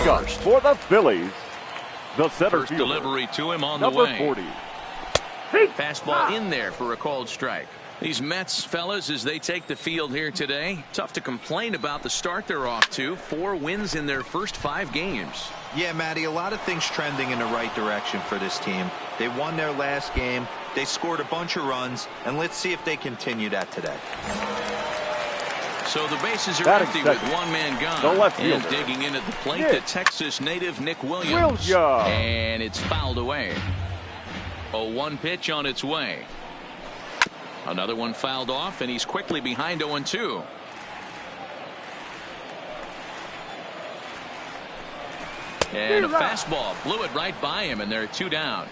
first. For the Phillies, the center First fielder, delivery to him on the number way. 40. Fastball in there for a called strike. These Mets, fellas, as they take the field here today, tough to complain about the start they're off to. 4 wins in their first 5 games. Yeah, Matty, a lot of things trending in the right direction for this team. They won their last game. They scored a bunch of runs, and let's see if they continue that today. So the bases are Batting empty second. with 1 man gone. The left and fielder. digging in at the plate, Nick. the Texas native Nick Williams. And it's fouled away. A 1 pitch on its way. Another one fouled off, and he's quickly behind 0-2. And a fastball blew it right by him, and they're 2 down.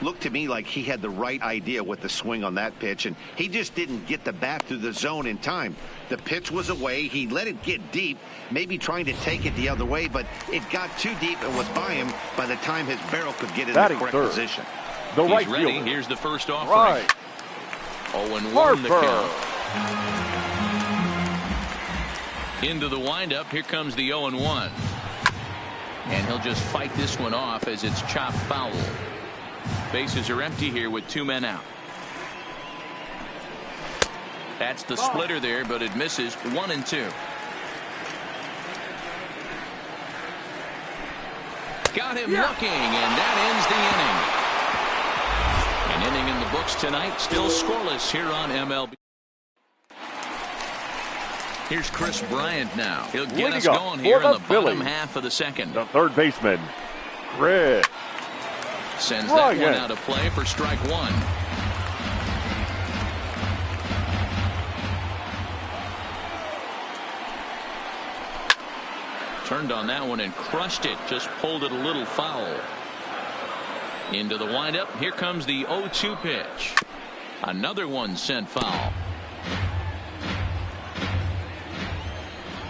Looked to me like he had the right idea with the swing on that pitch, and he just didn't get the bat through the zone in time. The pitch was away. He let it get deep, maybe trying to take it the other way, but it got too deep and was by him by the time his barrel could get in the correct position. The He's right ready. fielder. Here's the first offering. Right. 0-1 the count. Into the windup. Here comes the 0-1. And he'll just fight this one off as it's chopped foul. Bases are empty here with 2 men out. That's the splitter there, but it misses. 1-2. Got him looking, and that ends the inning. An inning in the books tonight, still scoreless here on MLB. Here's Chris Bryant now. He'll get us going here in the bottom half of the second. The third baseman, Chris. Sends that one out of play for strike 1. Turned on that one and crushed it. Just pulled it a little foul. Into the windup. Here comes the 0-2 pitch. Another one sent foul.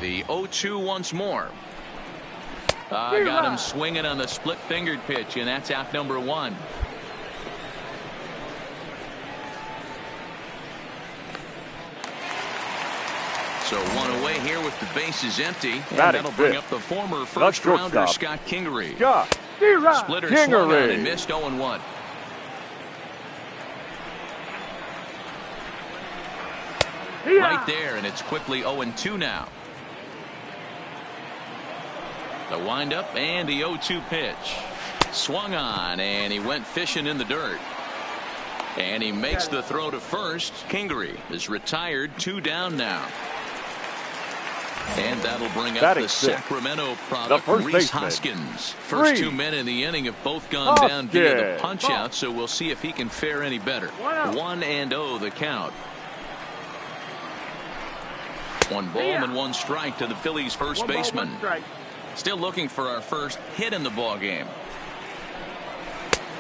The 0-2 once more. Got him swinging on the split-fingered pitch, and that's out number 1. So 1 away here with the bases empty, and that'll bring up the former first-rounder Scott Kingery. Splitter swung on and missed. 0-1. Right there, and it's quickly 0-2 now. The windup and the 0-2 pitch. Swung on, and he went fishing in the dirt. And he makes the throw to first. Kingery is retired. 2 down now. And that'll bring up the Sacramento product, Rhys Hoskins. First 2 men in the inning have both gone down via the punch-out, so we'll see if he can fare any better. 1-0 the count. 1 ball and 1 strike to the Phillies' first baseman. Still looking for our first hit in the ball game.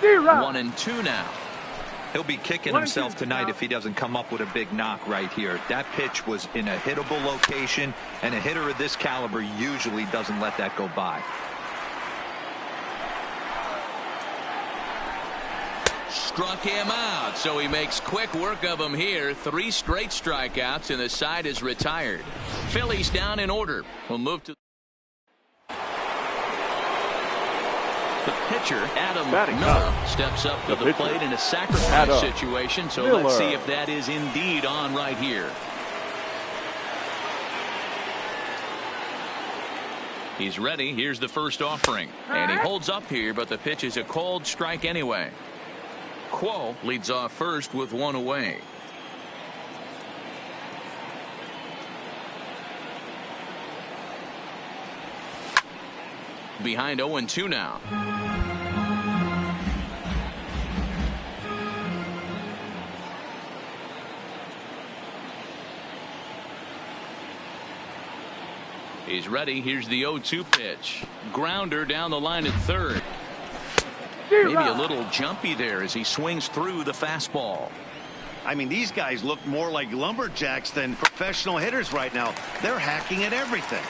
1-2 now. He'll be kicking himself tonight if he doesn't come up with a big knock right here. That pitch was in a hittable location, and a hitter of this caliber usually doesn't let that go by. Struck him out, so he makes quick work of him here. 3 straight strikeouts, and the side is retired. Phillies down in order. We'll move to the pitcher, Adam Miller, steps up to the plate in a sacrifice situation, so let's see if that is indeed on right here. He's ready. Here's the first offering, and he holds up here, but the pitch is a called strike anyway. Quo leads off first with 1 away. Behind 0-2 now. He's ready. Here's the 0-2 pitch. Grounder down the line at third. Maybe a little jumpy there as he swings through the fastball. I mean, these guys look more like lumberjacks than professional hitters right now. They're hacking at everything.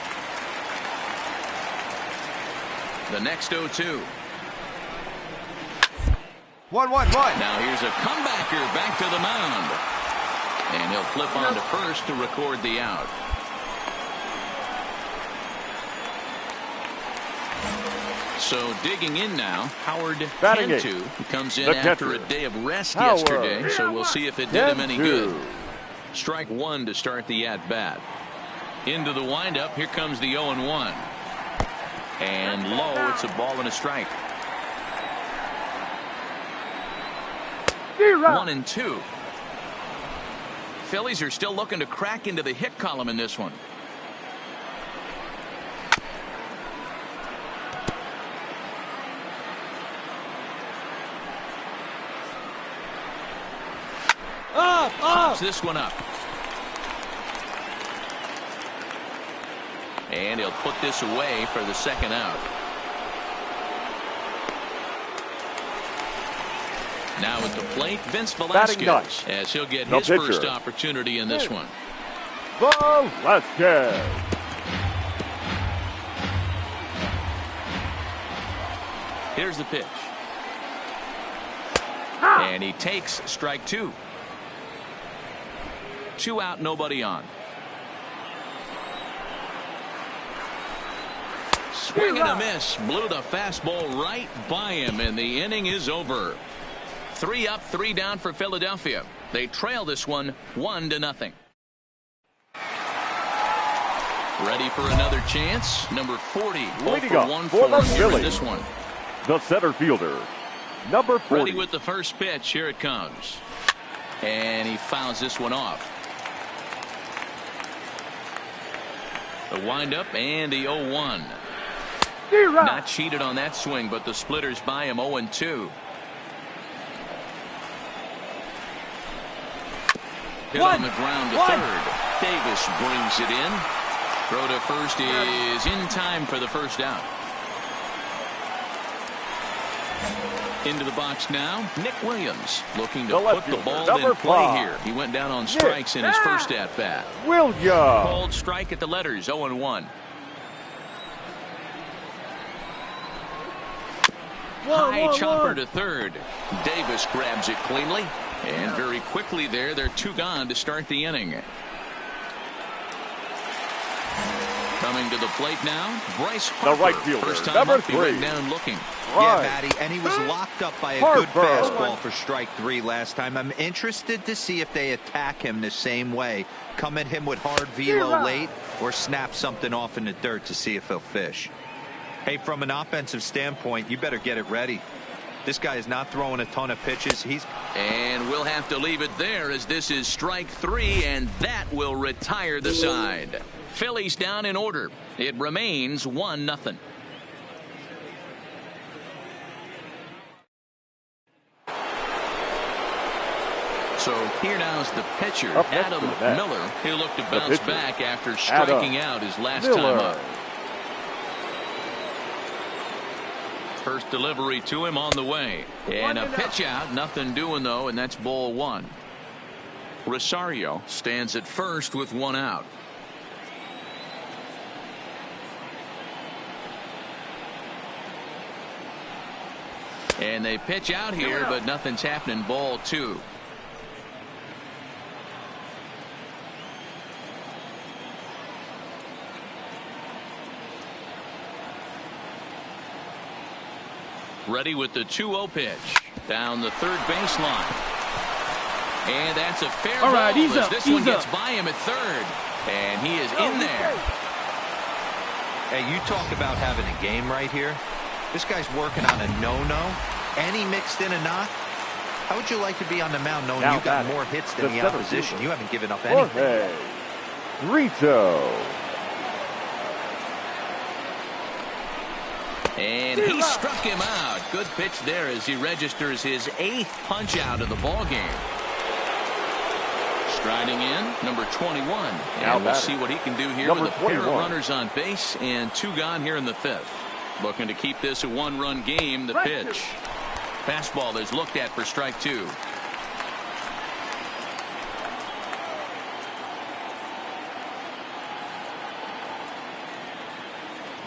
The next 0-2. 1-1-1. Now here's a comebacker back to the mound. And he'll flip on to first to record the out. So digging in now, Howard Batting Cantu, who comes in The after catcher. a day of rest Howard yesterday. So we'll see if it did him any good. Cantu. Strike one to start the at-bat. Into the windup. Here comes the 0-1. And low, it's a ball and a strike. 1-2. Phillies are still looking to crack into the hit column in this one. Pops this one up. And he'll put this away for the second out. Now at the plate, Vince Velasquez, as he'll get his first opportunity in this one. Velasquez. Here's the pitch. And he takes strike two. 2 out, nobody on. Swing and a miss. Blew the fastball right by him, and the inning is over. 3 up, 3 down for Philadelphia. They trail this one 1-0. Ready for another chance. Number 40. Leading for up 1 for the here in Phillies, this one. the center fielder, number 40. Ready with the first pitch. Here it comes. And he fouls this one off. The windup and the 0-1. Not cheated on that swing, but the splitters by him 0-2. Hit on the ground to third. Davis brings it in. Throw to first is in time for the first out. Into the box now, Nick Williams looking to put the ball in play here. He went down on strikes in his first at-bat. Williams. Called strike at the letters, 0-1. High chopper to third. Davis grabs it cleanly. And very quickly there, they're 2 gone to start the inning. Coming to the plate now, Bryce Harper. The right fielder, First time number up, he 3. went down looking. Yeah, Matty, and he was locked up by a Harper. good fastball for strike 3 last time. I'm interested to see if they attack him the same way. Come at him with hard velo late or snap something off in the dirt to see if he'll fish. Hey, from an offensive standpoint, you better get it ready. This guy is not throwing a ton of pitches. And we'll have to leave it there as this is strike 3, and that will retire the side. Phillies down in order. It remains 1-0. So here now is the pitcher, Adam Miller. He'll look to bounce back after striking out his last time up. First delivery to him on the way. And a pitch out. Nothing doing, though, and that's ball 1. Rosario stands at first with 1 out. And they pitch out here, but nothing's happening. Ball 2. Ready with the 2-0 pitch. Down the third baseline. And that's a fair ball as this one gets by him at third. And he is in there. Hey, you talk about having a game right here. This guy's working on a no-no, and he mixed in a knock. How would you like to be on the mound knowing you got more hits than the opposition? You haven't given up anything. Rito. And he struck him out. Good pitch there as he registers his 8th punch out of the ball game. Striding in, number 21. And we'll see what he can do here with a pair of runners on base and 2 gone here in the 5th. Looking to keep this a 1-run game. The pitch. Fastball is looked at for strike 2.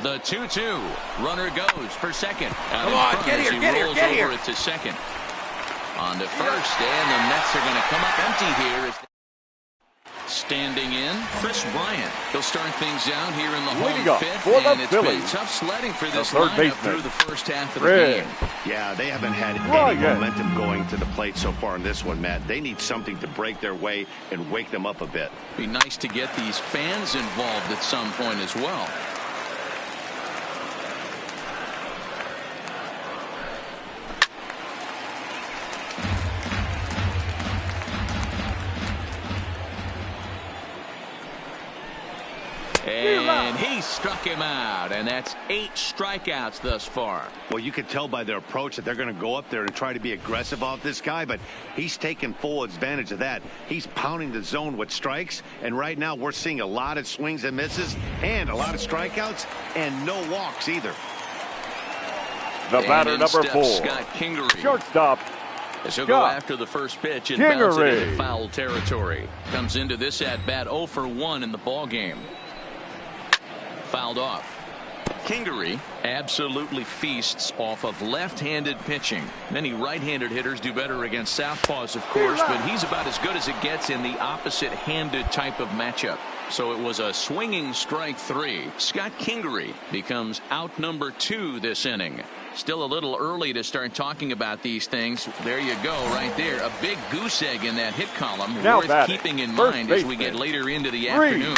The 2-2. Runner goes for second. Come on, get here, get here, get here. It's a second. On to first, and the Mets are going to come up empty here. Standing in, Chris Bryant. He'll start things out here in the Leading home up fifth, for the and it's been Phillies, tough sledding for this third lineup baseman, through the first half of the Red. game. Yeah, they haven't had Bryant. any momentum going to the plate so far in this one, Matt. They need something to break their way and wake them up a bit. Be nice to get these fans involved at some point as well. And he struck him out, and that's 8 strikeouts thus far. Well, you can tell by their approach that they're going to go up there and try to be aggressive off this guy, but he's taking full advantage of that. He's pounding the zone with strikes, and right now we're seeing a lot of swings and misses and a lot of strikeouts and no walks either. The batter, number 4, Scott Kingery. shortstop. As he'll go after the first pitch and bounce it into foul territory. Comes into this at bat 0 for 1 in the ball game. Fouled off. Kingery absolutely feasts off of left-handed pitching. Many right-handed hitters do better against southpaws, of course, but he's about as good as it gets in the opposite-handed type of matchup. So it was a swinging strike 3. Scott Kingery becomes out number 2 this inning. Still a little early to start talking about these things. There you go, right there. A big goose egg in that hit column. Now worth batting, keeping in first mind as we baseman, get later into the afternoon.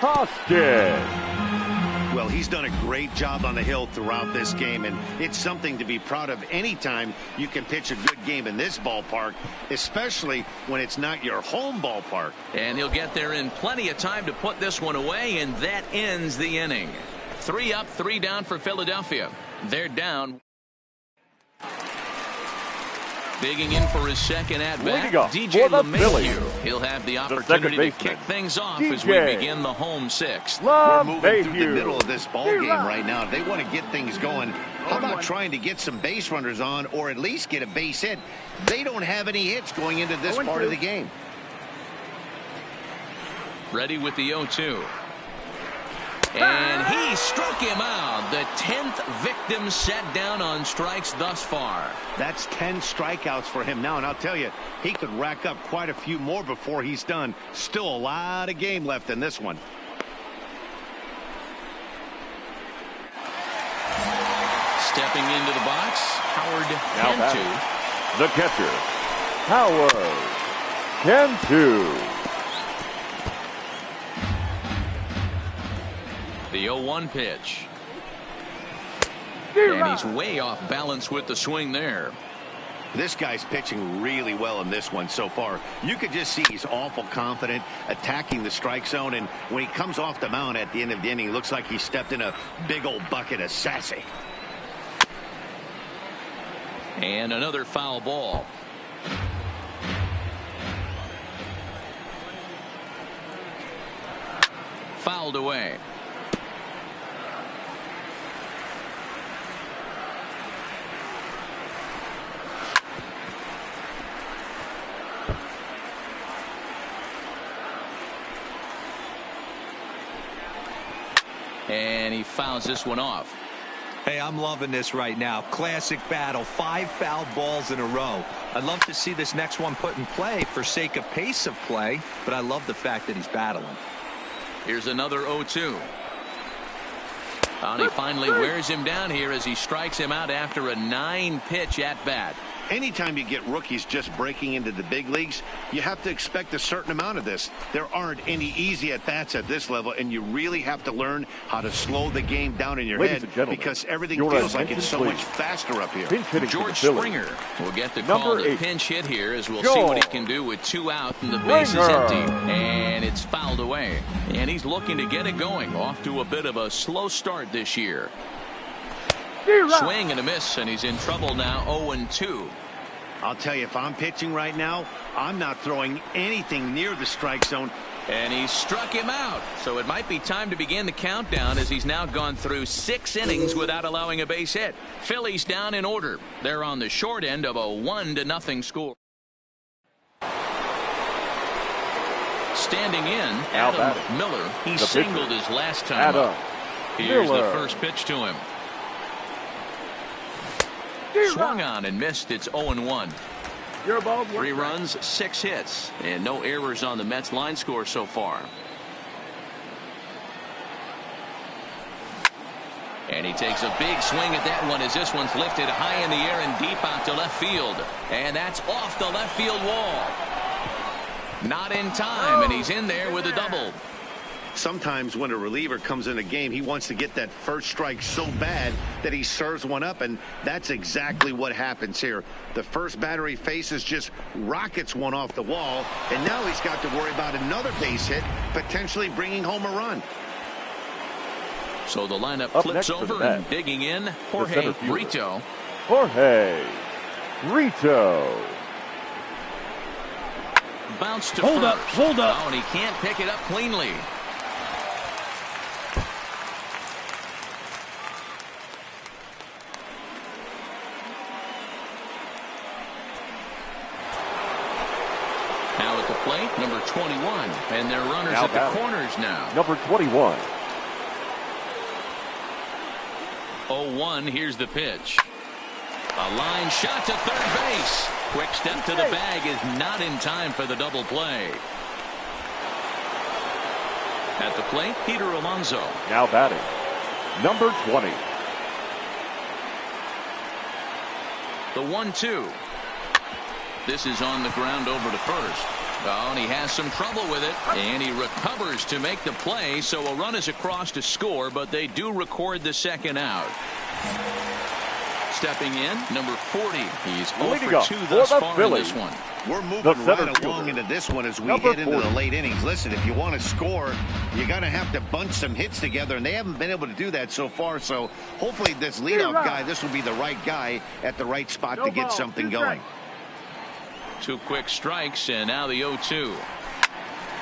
Hoskins. Well, he's done a great job on the hill throughout this game, and it's something to be proud of anytime you can pitch a good game in this ballpark, especially when it's not your home ballpark. And he'll get there in plenty of time to put this one away, and that ends the inning. 3 up, 3 down for Philadelphia. They're down. Digging in for his second at-bat, DJ LeMahieu. He'll have the opportunity to kick things off as we begin the home 6th. We're moving through the middle of this ball game right now. They want to get things going. How about trying to get some base runners on or at least get a base hit? They don't have any hits going into this part of the game. Ready with the 0-2. And he struck him out. The 10th victim set down on strikes thus far. That's 10 strikeouts for him now, and I'll tell you, he could rack up quite a few more before he's done. Still a lot of game left in this one. Stepping into the box, Howard Cantu. The catcher, Howard Cantu. The 0-1 pitch. And he's way off balance with the swing there. This guy's pitching really well in this one so far. You could just see he's awful confident attacking the strike zone, and when he comes off the mound at the end of the inning, it looks like he stepped in a big old bucket of sassy. And another foul ball. Fouled away. And he fouls this one off. Hey, I'm loving this right now. Classic battle. 5 foul balls in a row. I'd love to see this next one put in play for sake of pace of play, but I love the fact that he's battling. Here's another 0-2. And he finally wears him down here as he strikes him out after a 9-pitch at bat. Anytime you get rookies just breaking into the big leagues, you have to expect a certain amount of this. There aren't any easy at-bats at this level, and you really have to learn how to slow the game down in your head because everything feels like it's so much faster up here. George Springer will get the call to pinch hit here as we'll see what he can do with 2 out and the base is empty. And it's fouled away. And he's looking to get it going. Off to a bit of a slow start this year. Swing and a miss, and he's in trouble now. 0-2. I'll tell you, if I'm pitching right now, I'm not throwing anything near the strike zone. And he struck him out. So it might be time to begin the countdown as he's now gone through 6 innings without allowing a base hit. Phillies down in order. They're on the short end of a 1-0 score. Standing in, Adam Miller. He singled his last time up. Here's the first pitch to him. Swung on and missed. It's 0-1. You're a ball. 3 runs, 6 hits, and no errors on the Mets line score so far. And he takes a big swing at that one as this one's lifted high in the air and deep out to left field. And that's off the left field wall. Not in time, and he's in there with a double. Sometimes when a reliever comes in a game, he wants to get that first strike so bad that he serves one up, and that's exactly what happens here. The first batter he faces just rockets one off the wall, and now he's got to worry about another base hit, potentially bringing home a run. So the lineup Up flips next for the over and Mets, digging in, the Jorge center fielder, Brito. Jorge Brito. Bounce to Hold first. up, hold up. Oh, and he can't pick it up cleanly. Now at the plate, number 21, and their runners Now at the corners now. Number 21. 0-1, here's the pitch. A line shot to third base. Quick step to the bag is not in time for the double play. At the plate, Peter Alonso. Now batting, number 20. The 1-2. This is on the ground over to first. Oh, and he has some trouble with it, and he recovers to make the play, so a run is across to score, but they do record the second out. Stepping in, number 40. He's 0 for 2 thus far in this one. We're moving right along into this one as we head into the late innings. Listen, if you want to score, you got to have to bunch some hits together, and they haven't been able to do that so far. So hopefully this leadoff guy, this will be the right guy at the right spot to get something going. 2 quick strikes, and now the 0-2.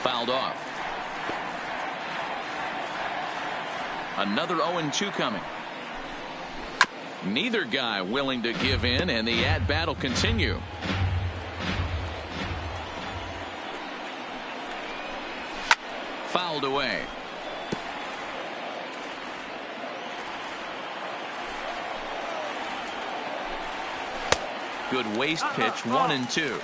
Fouled off. Another 0-2 coming. Neither guy willing to give in, and the at-bat will continue. Fouled away. Good waste pitch, 1-2.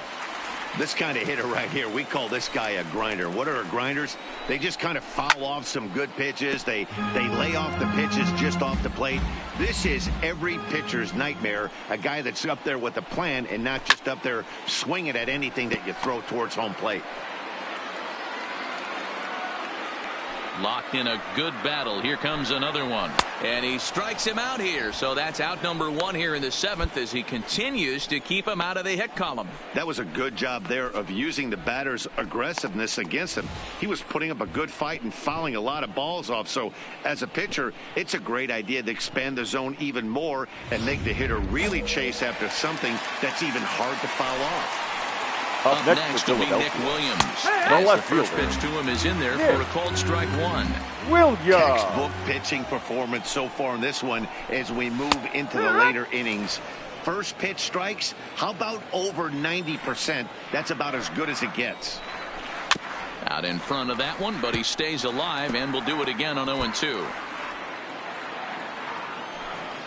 This kind of hitter right here, we call this guy a grinder. What are grinders? They just kind of foul off some good pitches. They lay off the pitches just off the plate. This is every pitcher's nightmare, a guy that's up there with a plan and not just up there swinging at anything that you throw towards home plate. Locked in a good battle. Here comes another one. And he strikes him out here. So that's out number 1 here in the 7th as he continues to keep him out of the hit column. That was a good job there of using the batter's aggressiveness against him. He was putting up a good fight and fouling a lot of balls off. So as a pitcher, it's a great idea to expand the zone even more and make the hitter really chase after something that's even hard to foul off. Up next will be Nick Williams. As the first pitch to him is in there for a called strike 1. Williams. Textbook pitching performance so far in this one as we move into the later innings. First pitch strikes, how about over 90%? That's about as good as it gets. Out in front of that one, but he stays alive and will do it again on 0-2.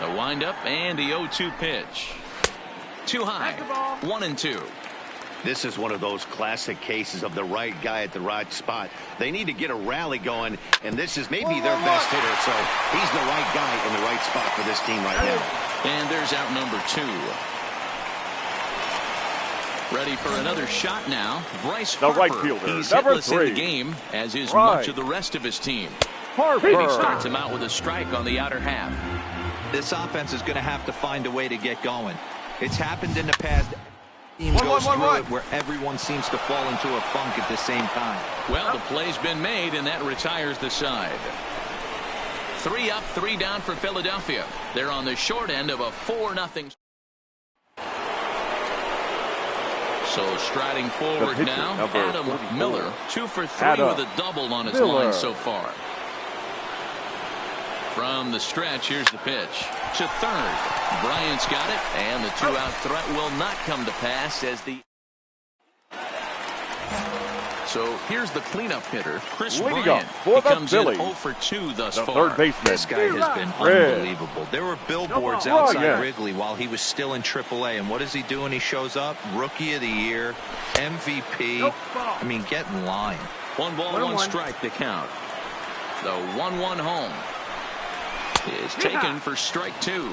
The windup and the 0-2 pitch. Too high. 1-2. This is one of those classic cases of the right guy at the right spot. They need to get a rally going, and this is maybe their best hitter, so he's the right guy in the right spot for this team right now. And there's out number 2. Ready for another shot now. Bryce Harper. Right fielder, he's number hitless 3. in the game, as is much of the rest of his team. Harper. And he starts him out with a strike on the outer half. This offense is going to have to find a way to get going. It's happened in the past. Team goes through it where everyone seems to fall into a funk at the same time. Well, the play's been made, and that retires the side. 3 up, 3 down for Philadelphia. They're on the short end of a 4-0. So striding forward now, Adam 44. Miller, 2 for 3 with a double on his line so far. From the stretch, here's the pitch to third. Bryant's got it, and the 2-out threat will not come to pass as the So here's the cleanup hitter, Chris Leading Bryant. up for He the comes in Phillies, 0 for 2 thus the far. third baseman. This guy has been unbelievable. There were billboards outside Wrigley while he was still in AAA, and what is he doing? He shows up, Rookie of the Year, MVP. I mean, get in line. 1 ball, 1 strike to count. The 1-1 home is taken for strike 2.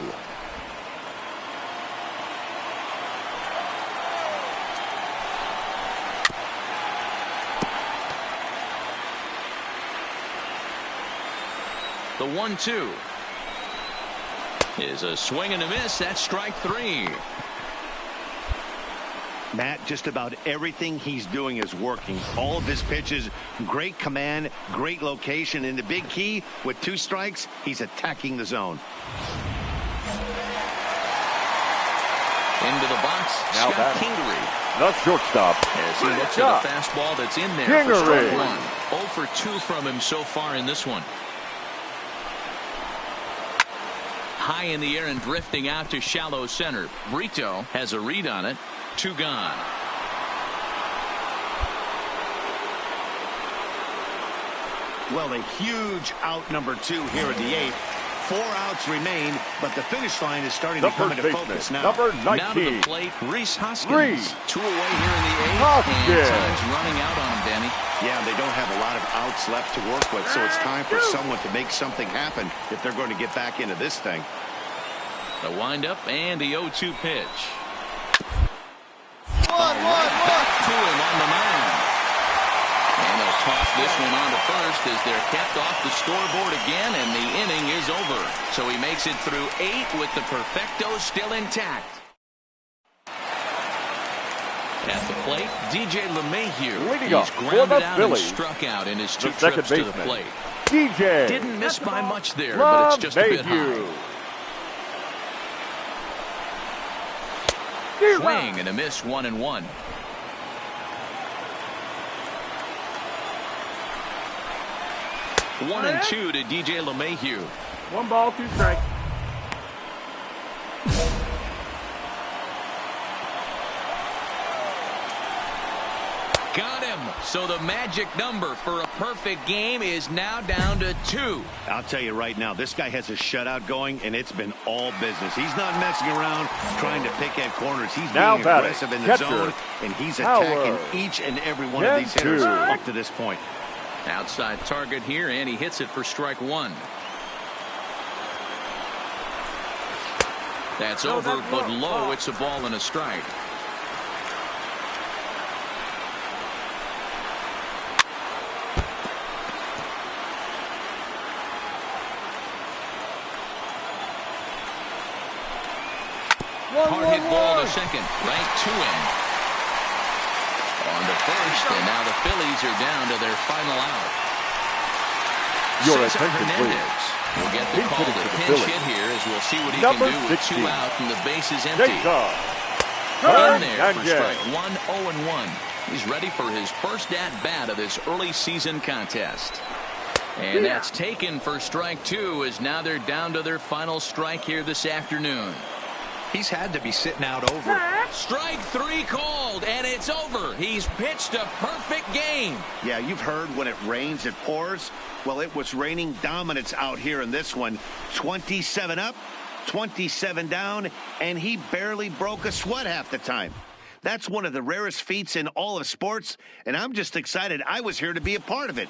The 1-2 is a swing and a miss. That's strike 3. Matt, just about everything he's doing is working. All of his pitches, great command, great location, and the big key, with 2 strikes, he's attacking the zone. Into the box, Now Scott Kingery. The shortstop. As he looks at a fastball that's in there for strike 1. 0 for 2 from him so far in this one. High in the air and drifting out to shallow center. Brito has a read on it. 2 gone. Well, a huge out number 2 here in the 8th. 4 outs remain, but the finish line is starting to come into focus now. Number 19. Now to the plate, Rhys Hoskins. 2 away here in the 8th, and time's running out on him, Danny. Yeah, they don't have a lot of outs left to work with, so it's time for someone to make something happen if they're going to get back into this thing. The windup and the 0-2 pitch. Back to him on the mound. And they'll toss this one on to first as they're kept off the scoreboard again, and the inning is over. So he makes it through 8 with the perfecto still intact. At the plate, DJ LeMahieu. He's grounded out and struck out in his 2 trips to the plate. DJ didn't miss by much there, but it's just a bit high. Swing and a miss, 1-1. One and 2 to DJ LeMahieu. 1 ball, 2 strikes. Got him. So the magic number for a perfect game is now down to 2. I'll tell you right now, this guy has a shutout going, and it's been all business. He's not messing around trying to pick at corners. He's being aggressive in the zone, and he's attacking each and every one of these hitters up to this point. Outside target here, and he hits it for strike 1. That's over, but low. It's a ball and a strike. Hard hit ball to second, right to him. On to first, and now the Phillies are down to their final out. Your Cesar attention, Hernandez will get the call to pinch hit here, as we'll see what he can do with 2 out and the bases empty. In there for strike 1, 0-1. He's ready for his first at-bat of this early season contest. And that's taken for strike 2, as now they're down to their final strike here this afternoon. He's had to be sitting out over. Strike 3 called, and it's over. He's pitched a perfect game. Yeah, you've heard when it rains, it pours. Well, it was raining dominance out here in this one. 27 up, 27 down, and he barely broke a sweat half the time. That's one of the rarest feats in all of sports, and I'm just excited I was here to be a part of it.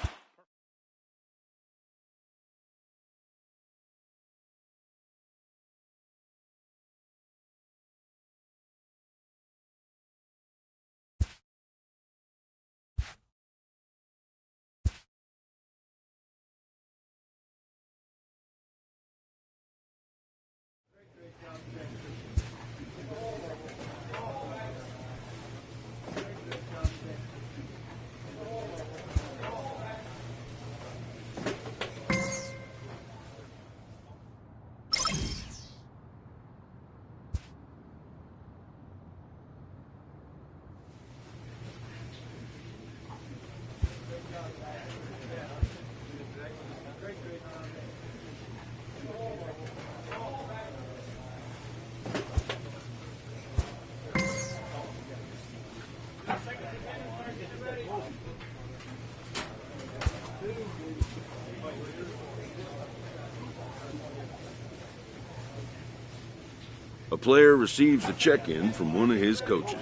A player receives a check-in from one of his coaches.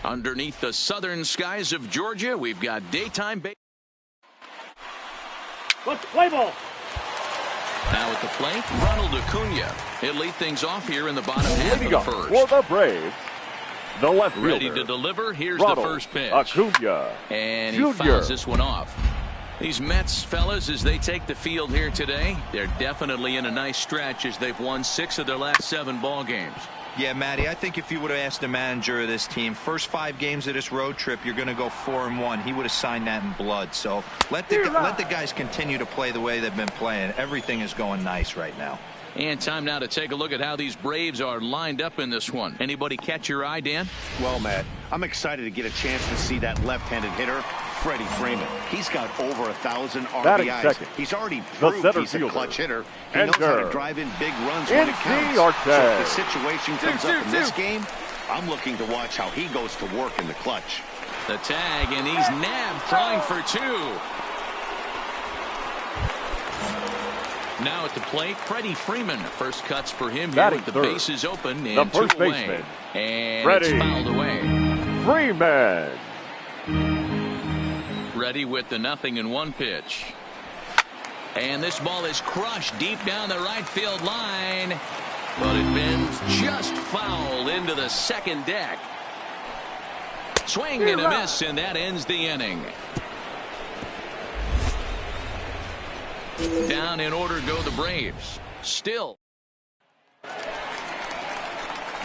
Underneath the southern skies of Georgia, we've got daytime. Let's play ball. Now at the plate, Ronald Acuna. He'll lead things off here in the bottom half of the first. For the Braves, the left fielder. Ready to deliver. Here's Ronald the first pitch. Acuna And Jr. he fouls this one off. These Mets, fellas, as they take the field here today, they're definitely in a nice stretch as they've won 6 of their last 7 ball games. Yeah, Matty, I think if you would have asked the manager of this team, first 5 games of this road trip, you're going to go 4-1. He would have signed that in blood. So let the guys continue to play the way they've been playing. Everything is going nice right now. And time now to take a look at how these Braves are lined up in this one. Anybody catch your eye, Dan? Well, Matt, I'm excited to get a chance to see that left-handed hitter, Freddie Freeman. He's got over 1,000 RBIs. Second. He's already proved he's a clutch hitter. He knows how to drive in big runs when it counts. So if the situation comes up in this game, I'm looking to watch how he goes to work in the clutch. The tag, and he's nabbed, trying for 2. Now at the plate, Freddie Freeman. First cuts for him here with the bases open and 2 away. And Freddie. It's fouled away. Freeman. Ready with the 0-1 pitch. And this ball is crushed deep down the right field line. But it bends just foul into the second deck. Swing and a miss, and that ends the inning. Down in order go the Braves. Still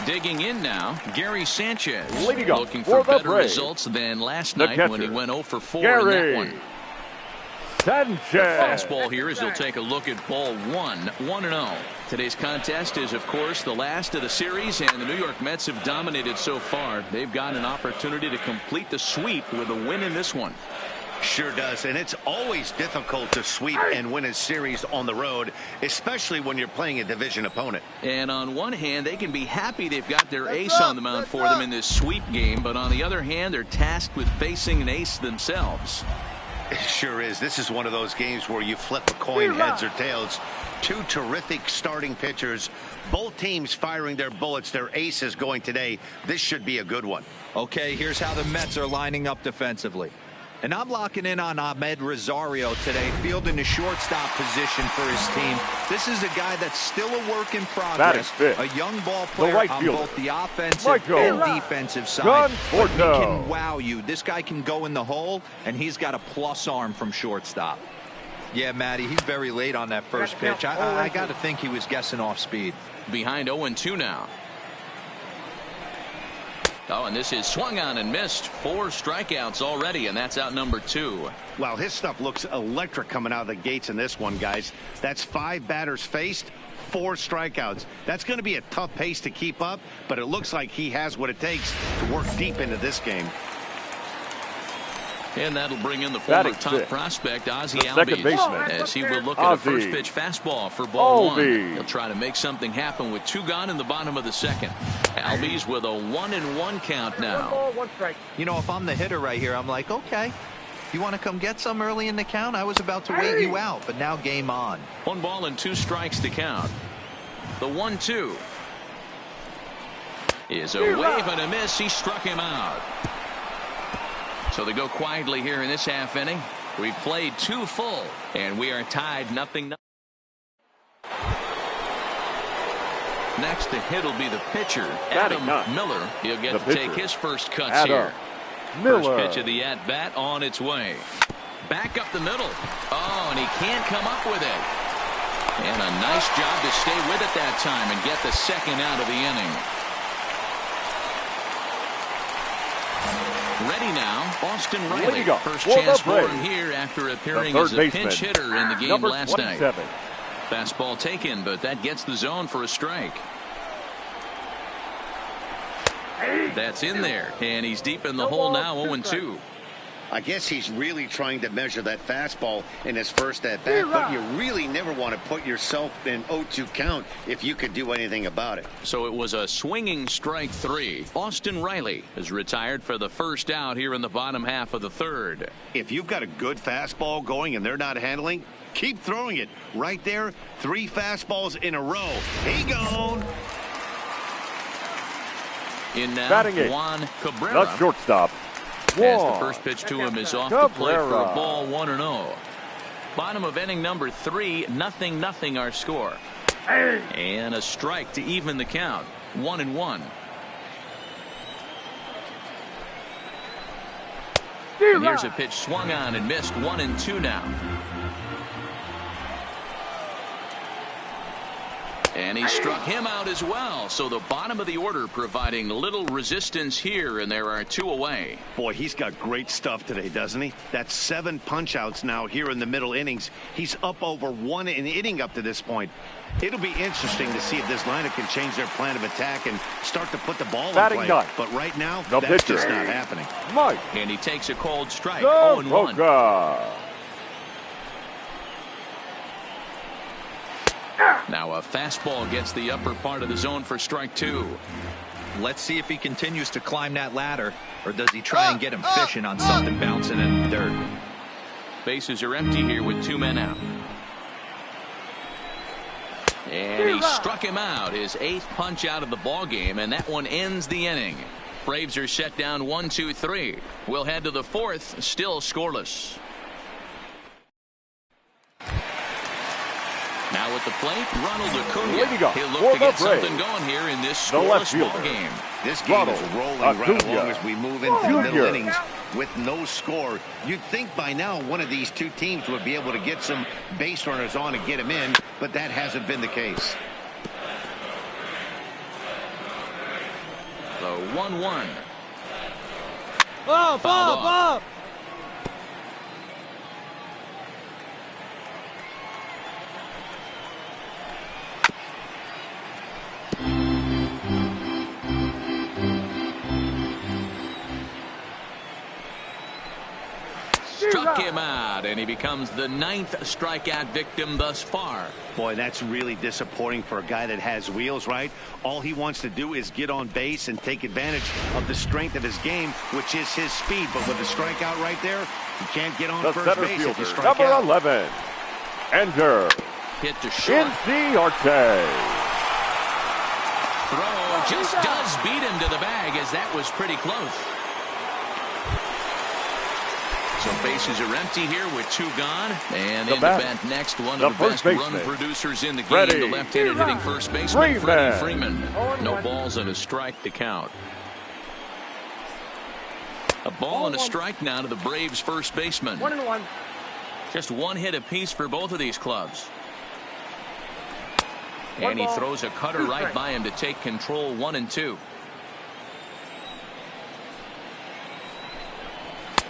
digging in now, Gary Sanchez. Looking for better results than last night when he went 0 for 4 in that one. Sanchez. The fastball here as he'll take a look at ball 1, 1-0. Today's contest is, of course, the last of the series, and the New York Mets have dominated so far. They've got an opportunity to complete the sweep with a win in this one. Sure does, and it's always difficult to sweep and win a series on the road, especially when you're playing a division opponent. And on one hand, they can be happy they've got their ace on the mound for them in this sweep game, but on the other hand, they're tasked with facing an ace themselves. It sure is. This is one of those games where you flip a coin, heads or tails. 2 terrific starting pitchers, both teams firing their bullets. Their aces going today. This should be a good one. Okay, here's how the Mets are lining up defensively. And I'm locking in on Ahmed Rosario today, fielding the shortstop position for his team. This is a guy that's still a work in progress. A young ball player on both the offensive and defensive side. But he can wow you. This guy can go in the hole, and he's got a plus arm from shortstop. Yeah, Matty, he's very late on that first pitch. I got to think he was guessing off speed. Behind 0-2 now. Oh, and this is swung on and missed. 4 strikeouts already, and that's out number 2. Wow, his stuff looks electric coming out of the gates in this one, guys. That's 5 batters faced, 4 strikeouts. That's going to be a tough pace to keep up, but it looks like he has what it takes to work deep into this game. And that'll bring in the former top prospect, Ozzie Albies, as he will look at a first pitch fastball for ball 1. He'll try to make something happen with 2 gone in the bottom of the second. Albies with a 1-1 count now. You know, if I'm the hitter right here, I'm like, okay, you want to come get some early in the count? I was about to wait you out, but now game on. 1 ball and 2 strikes to count. The 1-2 is a wave and a miss. He struck him out. So they go quietly here in this half inning. We've played 2 full, and we are tied 0-0. Next to hit will be the pitcher, Adam Miller. He'll get to take his first cuts here. First pitch of the at-bat on its way. Back up the middle. Oh, and he can't come up with it. And a nice job to stay with it that time and get the second out of the inning. ready now. Austin Riley. Leading up First for chance the for him Braves, here after appearing the as third a baseman, pinch hitter in the game number last night. 27. Fastball taken, but that gets the zone for a strike. That's in there, and he's deep in the hole now, 0-2. I guess he's really trying to measure that fastball in his first at-bat, but you really never want to put yourself in 0-2 count if you could do anything about it. So it was a swinging strike 3. Austin Riley is retired for the first out here in the bottom half of the third. If you've got a good fastball going and they're not handling, keep throwing it. Right there, 3 fastballs in a row. He gone. In now, Batting eighth, Juan Cabrera. the shortstop. As the first pitch to him is off the plate for a ball, 1-0. Bottom of inning number 3, 0-0 our score. And a strike to even the count, 1-1. And here's a pitch swung on and missed, 1-2 now. And he struck him out as well. So the bottom of the order providing little resistance here, and there are 2 away. Boy, he's got great stuff today, doesn't he? That's 7 punch-outs now here in the middle innings. He's up over 1 an inning up to this point. It'll be interesting to see if this lineup can change their plan of attack and start to put the ball in play. But right now, that's just not happening. Mike. And he takes a cold strike, 0-1. Now a fastball gets the upper part of the zone for strike 2. Let's see if he continues to climb that ladder, or does he try and get him fishing on something bouncing in the dirt. Bases are empty here with 2 men out. And he struck him out, his 8th punch out of the ball game, and that one ends the inning. Braves are set down 1-2-3. We'll head to the 4th, still scoreless. Now at the plate, Ronald Acuna. He'll look to get something going here in this scoreless ball game. This game is rolling right along as we move into the middle innings with no score. You'd think by now one of these 2 teams would be able to get some base runners on and get them in, but that hasn't been the case. The 1-1. Up. Struck him out, and he becomes the 9th strikeout victim thus far. Boy, that's really disappointing for a guy that has wheels, right? All he wants to do is get on base and take advantage of the strength of his game, which is his speed. But with the strikeout right there, you can't get on first base if you strike out. Number 11, enter. Hit to short. Arte. Throw just does beat him to the bag, as that was pretty close. So bases are empty here with 2 gone. And in the bat next, one of the best run producers in the game, the left-handed hitting first baseman, Freddie Freeman. No balls and a strike to count. A ball and a strike now to the Braves first baseman. 1-1. Just 1 hit apiece for both of these clubs. And he throws a cutter right by him to take control, 1-2.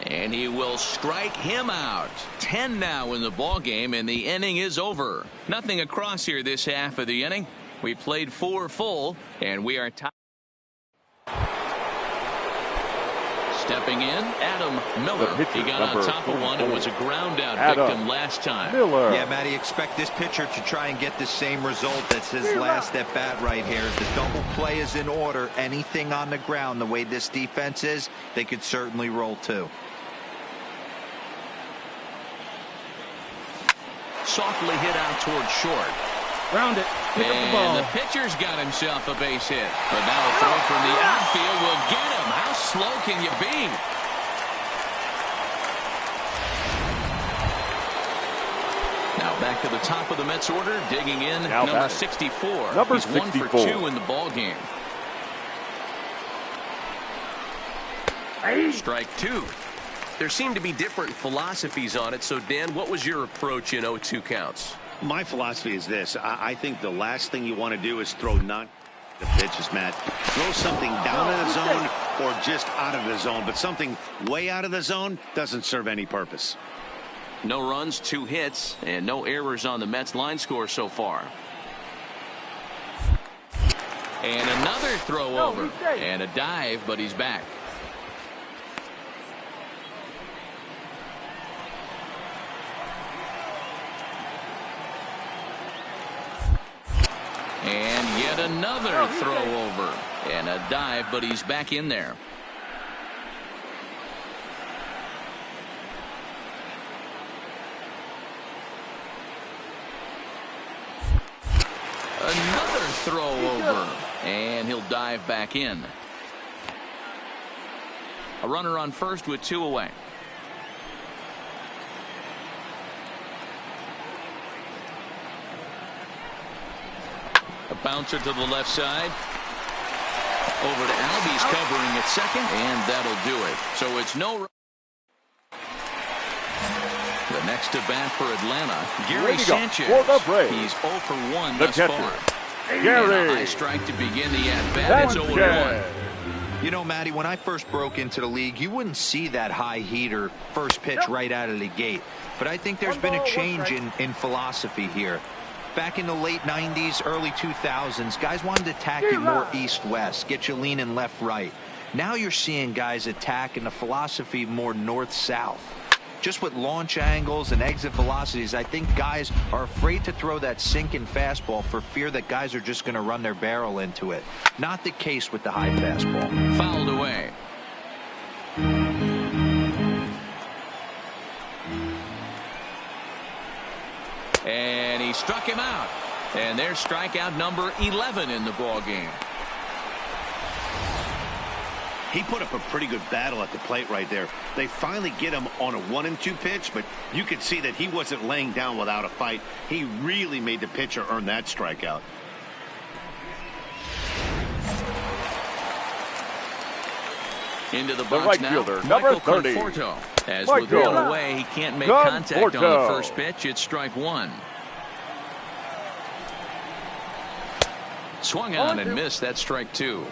And he will strike him out. 10 now in the ball game, and the inning is over. Nothing across here this half of the inning. We played 4 full, and we are tied. Stepping in, Adam Miller. He got on top of one and was a ground out victim last time. Yeah, Matty, expect this pitcher to try and get the same result as his last at bat right here. The double play is in order. Anything on the ground, the way this defense is, they could certainly roll too. Softly hit out towards short. Round it. Pick up the ball. And the pitcher's got himself a base hit. But now a throw from the outfield will get him. How slow can you be? Now back to the top of the Mets order, digging in, number 64. He's 1 for 2 in the ball game. Strike 2. There seem to be different philosophies on it. So, Dan, what was your approach in 0-2 counts? My philosophy is this. I think the last thing you want to do is throw the pitches, Matt. Throw something down in the zone or just out of the zone. But something way out of the zone doesn't serve any purpose. No runs, 2 hits, and no errors on the Mets line score so far. And another throw over. And a dive, but he's back. And yet another throw over. And a dive, but he's back in there. Another throw over. And he'll dive back in. A runner on first with 2 away. A bouncer to the left side. Over to Albies covering at second, and that'll do it. So it's no. The next to bat for Atlanta, Gary Sanchez. He's 0 for 1 thus far. And a high strike to begin the at-bat. It's 0-1. You know, Matty, when I first broke into the league, you wouldn't see that high heater first pitch right out of the gate. But I think there's been a change in philosophy here. Back in the late 90s, early 2000s, guys wanted to attack you more east-west, get you leaning left-right. Now you're seeing guys attack in the philosophy more north-south. Just with launch angles and exit velocities, I think guys are afraid to throw that sinking fastball for fear that guys are just going to run their barrel into it. Not the case with the high fastball. Fouled away. And he struck him out. And there's strikeout number 11 in the ball game. He put up a pretty good battle at the plate right there. They finally get him on a 1-2 pitch, but you could see that he wasn't laying down without a fight. He really made the pitcher earn that strikeout. Into the box now, fielder, Michael number 30. Conforto. As with one away, he can't make contact on the first pitch. It's strike 1. Swung on and missed. That's strike 2.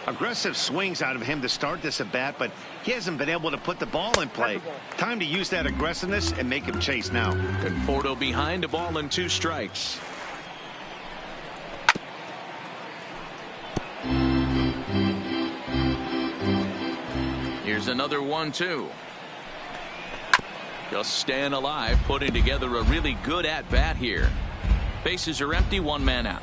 Aggressive swings out of him to start this at bat, but he hasn't been able to put the ball in play. Time to use that aggressiveness and make him chase now. Conforto behind, a ball and 2 strikes. Here's another 1-2. Just staying alive, putting together a really good at-bat here. Bases are empty, 1 man out.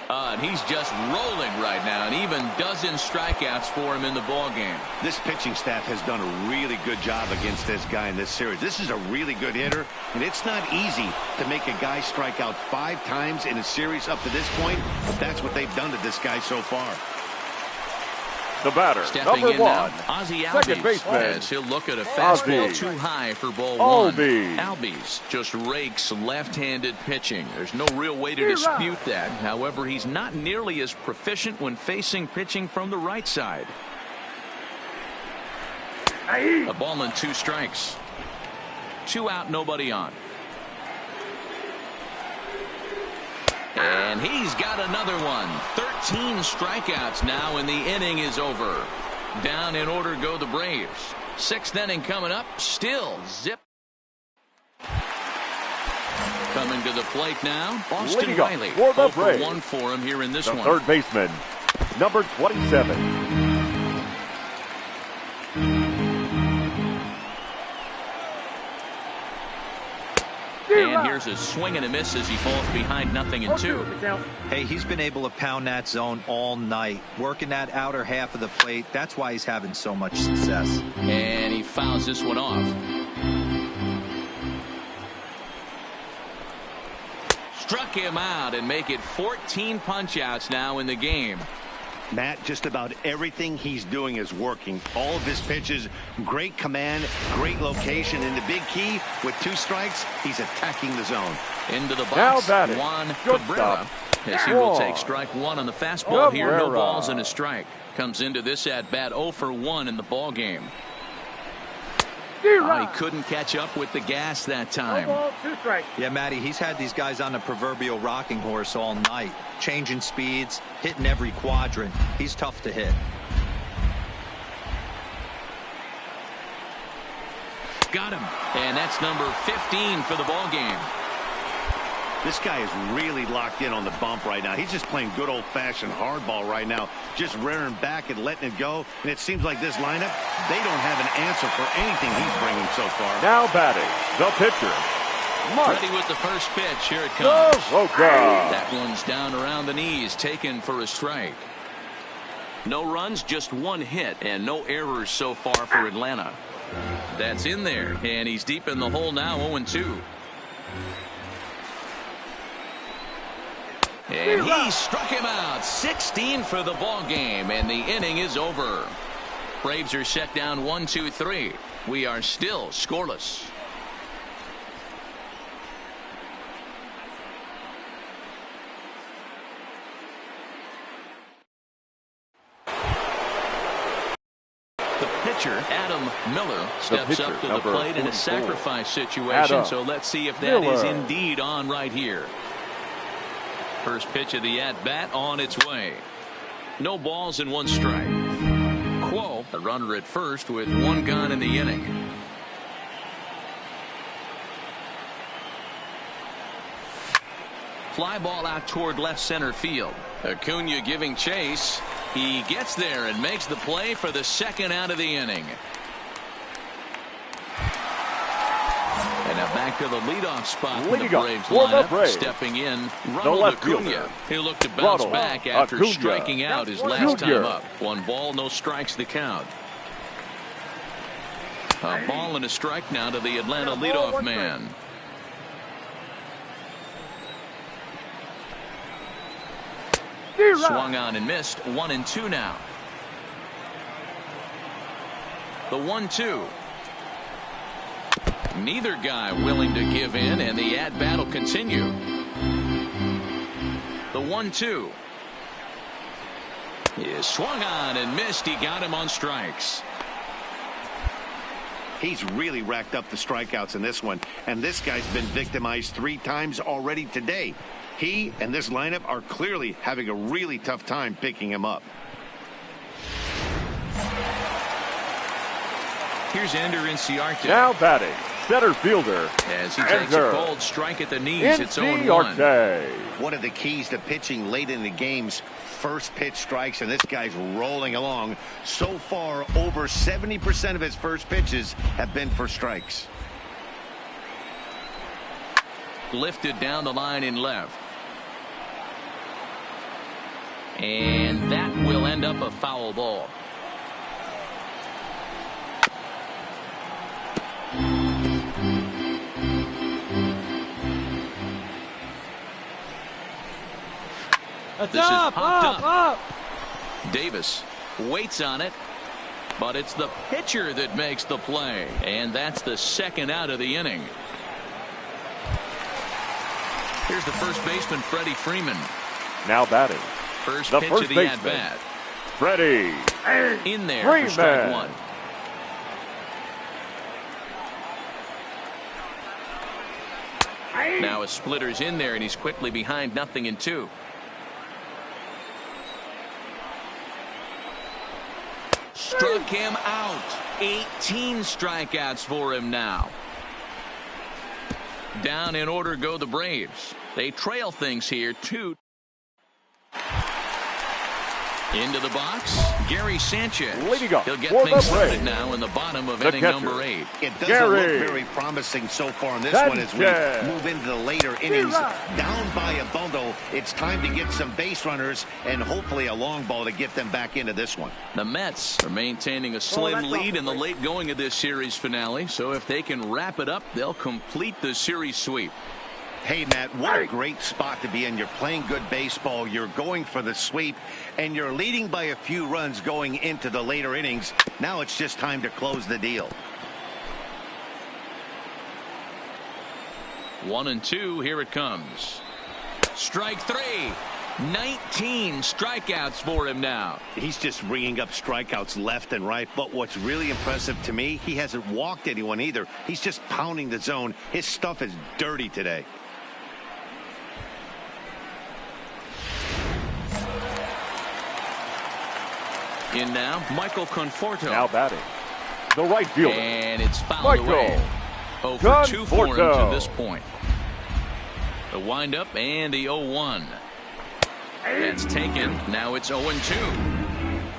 And he's just rolling right now, and even dozen strikeouts for him in the ball game. This pitching staff has done a really good job against this guy in this series. This is a really good hitter, and it's not easy to make a guy strike out 5 times in a series up to this point, but that's what they've done to this guy so far. The batter, stepping number in 1, now, Ozzie Albies, as he'll look at a fastball too high for ball 1. Albies just rakes left-handed pitching. There's no real way to dispute that. However, he's not nearly as proficient when facing pitching from the right side. A ball and 2 strikes. 2 out, nobody on. And he's got another one. 13 strikeouts now, and the inning is over. Down in order go the Braves. 6th inning coming up. Still zip. Coming to the plate now, Austin Riley. 0 for 1 for him here in this one. Third baseman, number 27. And here's a swing and a miss as he falls behind 0-2. Hey, he's been able to pound that zone all night, working that outer half of the plate. That's why he's having so much success. And he fouls this one off. Struck him out and make it 14 punch-outs now in the game. Matt, just about everything he's doing is working. All of his pitches, great command, great location, and the big key, with 2 strikes, he's attacking the zone. Into the box, Juan Cabrera, as he will take strike 1 on the fastball here. No balls and a strike. Comes into this at-bat 0 for 1 in the ball game. He couldn't catch up with the gas that time. No ball, 2 strikes. Yeah, Matty, he's had these guys on the proverbial rocking horse all night, changing speeds, hitting every quadrant. He's tough to hit. Got him. And that's number 15 for the ball game. This guy is really locked in on the bump right now. He's just playing good old-fashioned hardball right now, just rearing back and letting it go. And it seems like this lineup, they don't have an answer for anything he's bringing so far. Now batting, the pitcher, Mark. Ready with the first pitch. Here it comes. Soroka. That one's down around the knees, taken for a strike. No runs, just 1 hit, and no errors so far for Atlanta. That's in there, and he's deep in the hole now, 0-2. And he struck him out. 16 for the ball game, and the inning is over. Braves are set down 1-2-3. We are still scoreless. The pitcher, Adam Miller, steps up to the plate in a sacrifice situation. So let's see if that is indeed on right here. First pitch of the at-bat on its way. No balls and 1 strike. Quo, a runner at first with 1 gone in the inning. Fly ball out toward left center field. Acuna giving chase. He gets there and makes the play for the 2nd out of the inning. And now back to the leadoff spot for the Braves lineup. Stepping in, Ronald Acuna. He'll look to bounce back after striking out his last time up. 1 ball, no strikes to count. A ball and a strike now to the Atlanta leadoff man. Swung on and missed. 1-2 now. The 1-2. Neither guy willing to give in, and the at-bat will continue. The 1-2 is swung on and missed. He got him on strikes. He's really racked up the strikeouts in this one, and this guy's been victimized 3 times already today. He and this lineup are clearly having a really tough time picking him up. Here's Ender Inciarte. Now batting, center fielder. As he takes a cold strike at the knees, it's 0-1. One of the keys to pitching late in the game's first pitch strikes, and this guy's rolling along. So far, over 70% of his first pitches have been for strikes. Lifted down the line in left. And that will end up a foul ball. This is popped up. Davis waits on it, but it's the pitcher that makes the play, and that's the 2nd out of the inning. Here's the first baseman, Freddie Freeman. Now batting. First pitch of the at-bat. Freddie. In there for strike 1. Now a splitter's in there, and he's quickly behind 0-2. Struck him out. 18 strikeouts for him now. Down in order go the Braves. They trail things here 2. Into the box, Gary Sanchez. He'll get things started now in the bottom of inning number 8. It doesn't look very promising so far in this one as we move into the later innings. Down by a bundle, it's time to get some base runners and hopefully a long ball to get them back into this one. The Mets are maintaining a slim lead in the late going of this series finale, so if they can wrap it up, they'll complete the series sweep. Hey, Matt, what a great spot to be in. You're playing good baseball. You're going for the sweep, and you're leading by a few runs going into the later innings. Now it's just time to close the deal. 1-2, here it comes. Strike 3. 19 strikeouts for him now. He's just ringing up strikeouts left and right. But what's really impressive to me, he hasn't walked anyone either. He's just pounding the zone. His stuff is dirty today. In now, Michael Conforto. Now batting, the right fielder. And it's fouled away. 0 for 2 for him to this point. The windup and the 0-1. That's taken. Now it's 0-2.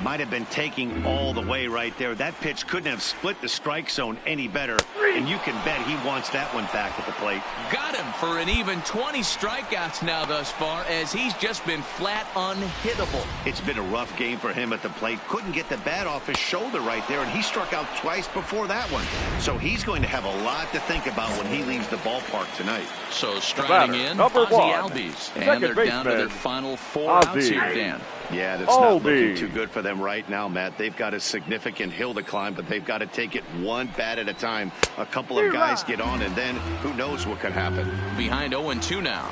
Might have been taking all the way right there. That pitch couldn't have split the strike zone any better. And you can bet he wants that one back at the plate. Got him for an even 20 strikeouts now thus far, as he's just been flat unhittable. It's been a rough game for him at the plate. Couldn't get the bat off his shoulder right there, and he struck out twice before that one. So he's going to have a lot to think about when he leaves the ballpark tonight. So striding in, Ozzie Albies. And they're down to their final 4 outs here, Dan. Yeah, that's not looking too good for them right now, Matt. They've got a significant hill to climb, but they've got to take it one bat at a time. A couple of guys get on, and then who knows what could happen. Behind 0-2 now.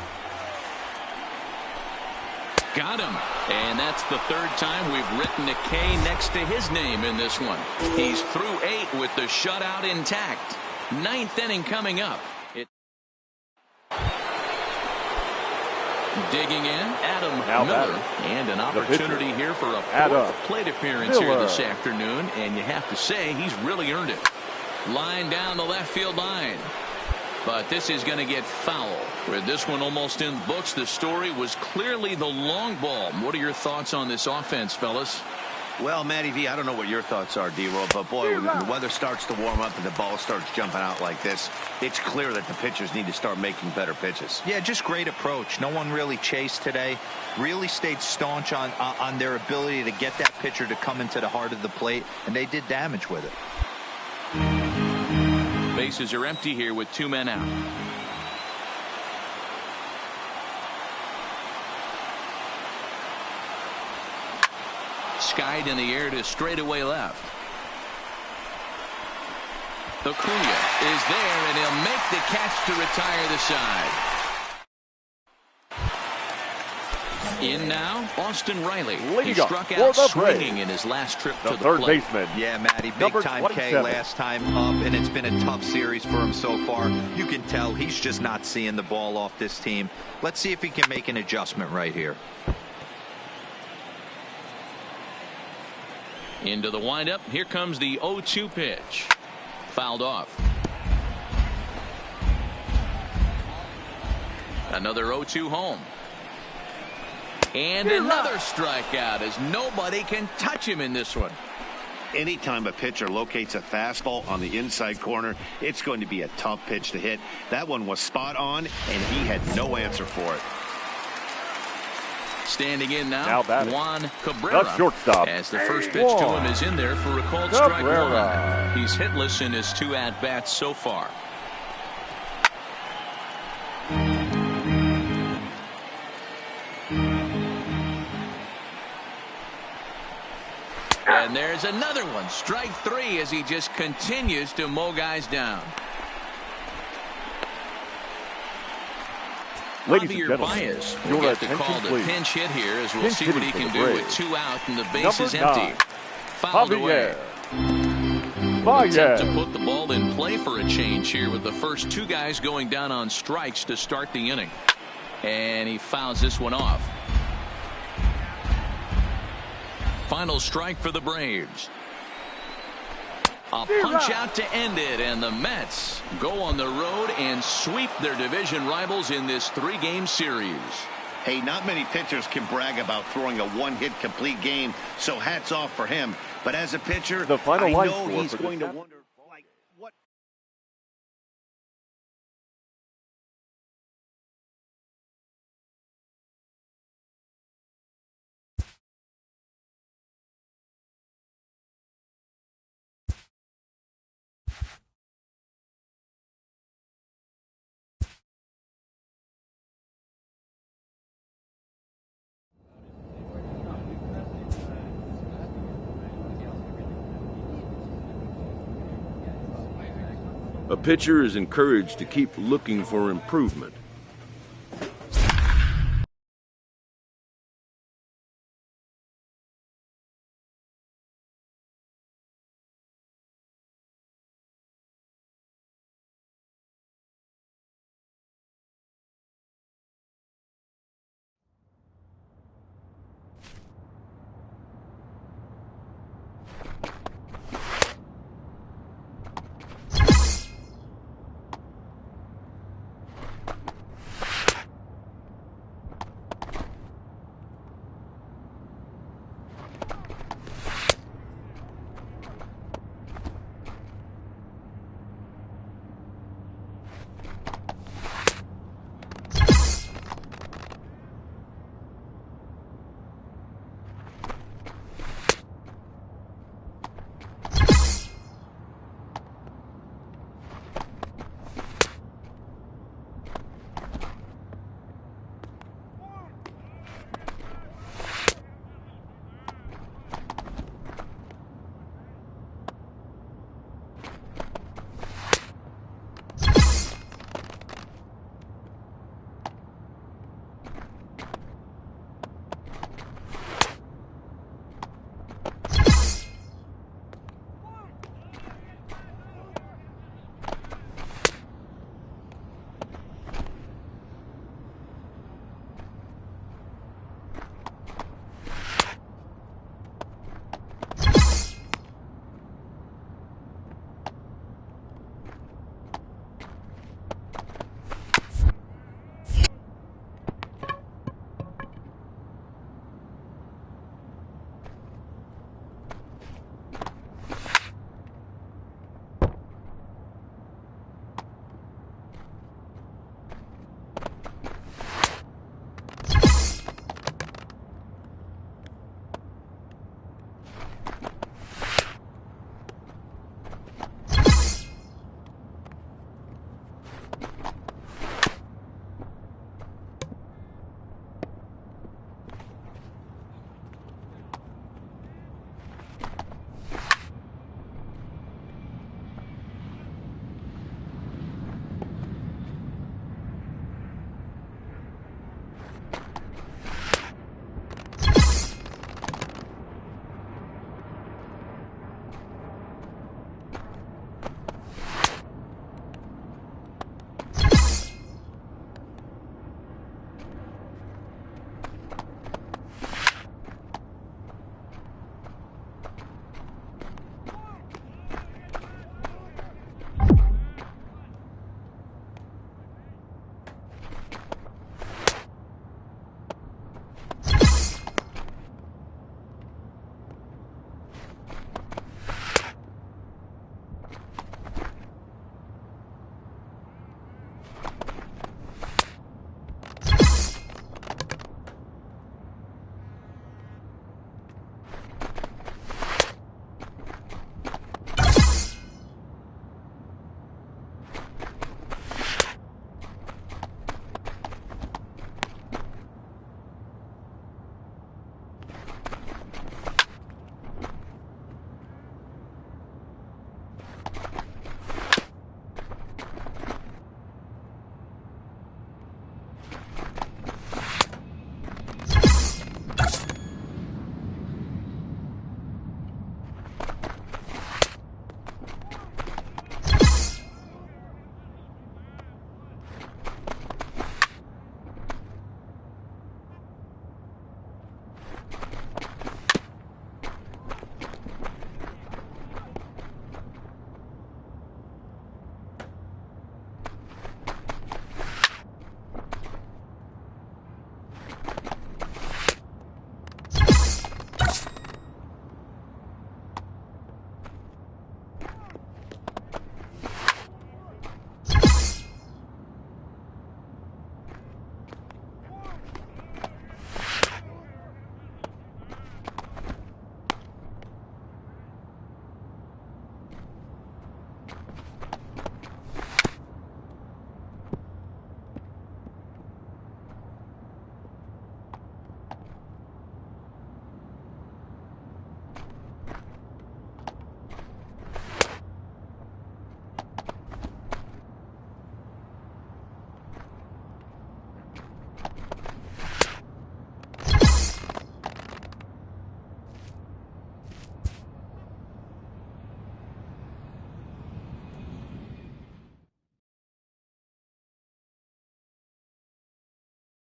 Got him. And that's the 3rd time we've written a K next to his name in this one. He's through 8 with the shutout intact. 9th inning coming up. Digging in, Adam Miller, and an opportunity here for a 4th plate appearance here this afternoon, and you have to say he's really earned it. Line down the left field line, but this is going to get foul. With this one almost in the books, the story was clearly the long ball. What are your thoughts on this offense, fellas? Well, Matty V, I don't know what your thoughts are, D-Roll, but boy, when the weather starts to warm up and the ball starts jumping out like this, it's clear that the pitchers need to start making better pitches. Yeah, just great approach. No one really chased today. Really stayed staunch on their ability to get that pitcher to come into the heart of the plate, and they did damage with it. Bases are empty here with 2 men out. Skied in the air to straightaway left. Acuna is there, and he'll make the catch to retire the side. In now, Austin Riley. He struck out swinging in his last trip to the plate. Baseman. Yeah, Matty, big time K last time up, and it's been a tough series for him so far. You can tell he's just not seeing the ball off this team. Let's see if he can make an adjustment right here. Into the windup. Here comes the 0-2 pitch. Fouled off. Another 0-2 home. And another strikeout, as nobody can touch him in this one. Anytime a pitcher locates a fastball on the inside corner, it's going to be a tough pitch to hit. That one was spot on, and he had no answer for it. Standing in now Juan Cabrera, the shortstop, as the first pitch to him is in there for a called strike 1. He's hitless in his 2 at-bats so far. And there's another one. Strike 3 as he just continues to mow guys down. Javier Baez will get the call to pinch hit here, as we'll see what he can do with 2 out and the base is empty. Fouled away. Attempt to put the ball in play for a change here, with the first 2 guys going down on strikes to start the inning. And he fouls this one off. Final strike for the Braves. A punch out to end it, and the Mets go on the road and sweep their division rivals in this 3-game series. Hey, not many pitchers can brag about throwing a 1-hit complete game, so hats off for him. But as a pitcher, I know he's going to wonder, like, what. A pitcher is encouraged to keep looking for improvement.